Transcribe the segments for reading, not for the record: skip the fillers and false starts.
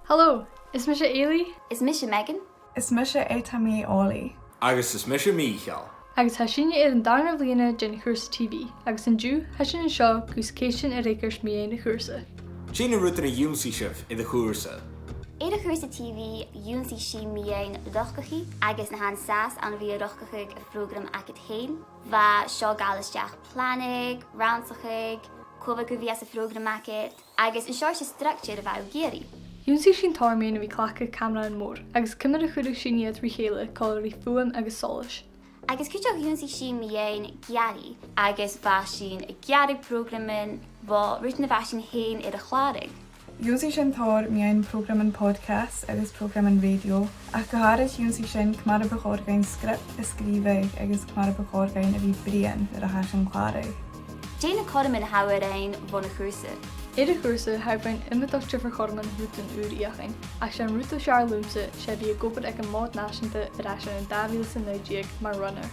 Hello, is Misha Ailey? Is Misha Megan? Is Misha Eitami Ollie? Agus is Misha Michael. Agus hasíine an darna bbliana den chusa TV, agus an dú hasin an seo gus céisisin a réigirs mé na chusa. Sína rutar a dúnsaí sibh i chusa. É a chusa TV dúnsaí sí mian rochcaí agus na han sas an bhí rochcaig a program agad hain, bha seo galisteach planig, roundsachaig, cóbha go bhí as a program agad, agus an seo se structure a bhá géirí. Dúnsaí sin táirméin a bhí clacha camera an mór, agus cumar a chuidir síniad rí chéile cáirí fuam agus solas. Agus cuiteach dúnsaí sí mian gearí, agus bha sin a gearig programin, bha ruit na bha sin hain ar a chlárig. Dúnsaí sin táir mian programan podcast agus programan radio, ach go háiris dúnsaí sin cmar a bachorgain script a scríbeh agus cmar a bachorgain a bhí brian ar a hasin chlárig. Déna codamin hawarein bha na chusa. Éidir chusa habain imimeachtar for chorman rútan úríochain, ach sé an rúta sear lúmsa sé bhí a gopad ag an mád náisianta ar as an dáhíil san nuideag mar runner.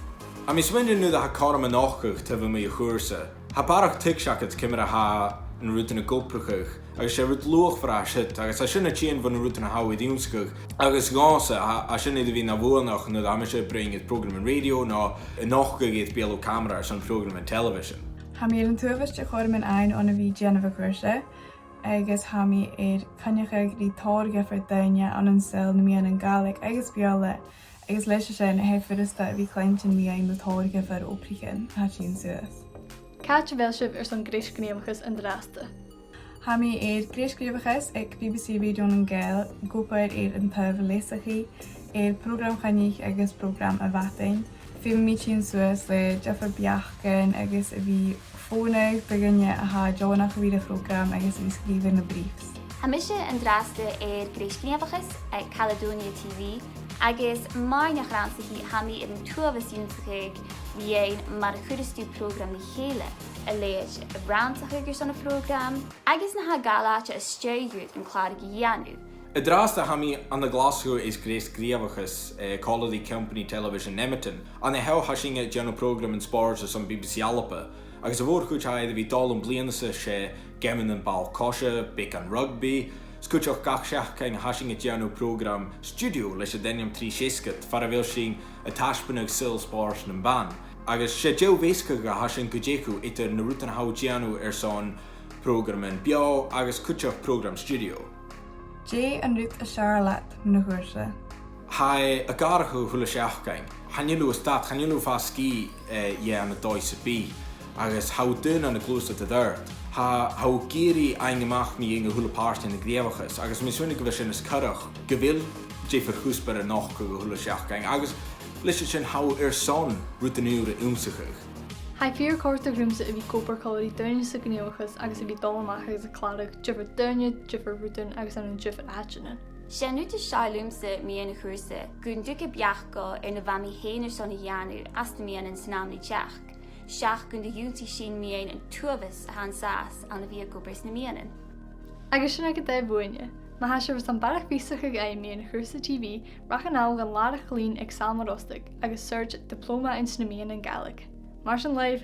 A mis windir nu a carm an nachchuch ta bh mé chusa. Ha barach tiseachad cimar a ha an rútan na goprachuch, agus sé rút luach fra sit, agus a sinna tían bhan rútan na hawa dúnscuch, agus gása a sinna bhí na bhuanach nu a me sé bring it program an radio ná i nachchuch iad béalú camera san program an television. Ha mé an tuahaist a chorman ein an a bhí Jennifer chuirse, agus ha mí cynnechaig rí táirge for daine an sil na Meadhanan Gàidhlig agus beala, agus leis sin a hefirista a bhí cleintin mian na táirge for óprichin a sin suas. Cáit bhil sibh san gréisgníomachas an drásta. Ha mí gréisgríomachas ag BBC Meadhanan Gàidhlig gopair an taobh leisachaí program chaníich agus program a bhatain. Fi mí sin suas le Jeffer Biachgan agus a bhí fónaigh beginne a ha Joannach bhí a program agus a bhí scríbin na briefs. Ha misise an dráasta ar gréisgníomachas ag Caledonia TV, agus mar nach ránsaí hamí ar an tuahas dúnsachaig bhí mar a chuiristú program na chéile, a léis a bránsachagur san na program, agus na ha galáte a stréigút an chláir ghianú. I drásta ha mí an na Glasgow is grés gríomachas Quality Company Television Nemerton, an heo hasinge general program an sports san BBC Alpa, agus a bhór chuúteid a bhí dal an blianasa sé gemin an ball cosise, bic an rugby, scuteach gach seach cén hasinge general program studio leis a deniam trí siscat far a bhil sin a taispanach sil sports an ban. Agus sé deo bhéisca go hasin go déú itar na rútan hau geanú son program an bio agus cuteach program studio. Jay an rút a Charlotte na chuirse. Ha a garachu thula seachcain. Chanilú a stad, chanilú fá cí an na dóis a bí, agus há dún an na glústa a d'irt. Ha géirí eingeach mí inga thula páirte na gréamachas, agus misúna go bheith sin is carach, go bhfuil défar chúsbar a nach go thula seachcain, agus leis sin há son rútanúr a úmsachuch. Ha fíor cóirta grúmsa a bhí cópar choirí daine sa gníomachas agus a bhí dulach agus a chláirach jifar daine, jifar rútan agus an jifar áitina. Sé nuta seálúmsa mian na chusa, gún ducha beachga ar na bhamí héanaar san na dheanú as na mian an sanamnaí teach. Seach gún de dúnsaí sin mian an tuahas a han sas an na bhí gobars na mianan. Agus sin agad é bhuaine, má ha se an barach bísacha é mian na chusa TV rachan áil an lára chlín ag Salmarostig agus Serge diploma in na Meadhanan Gàidhlig. Mar sin leibh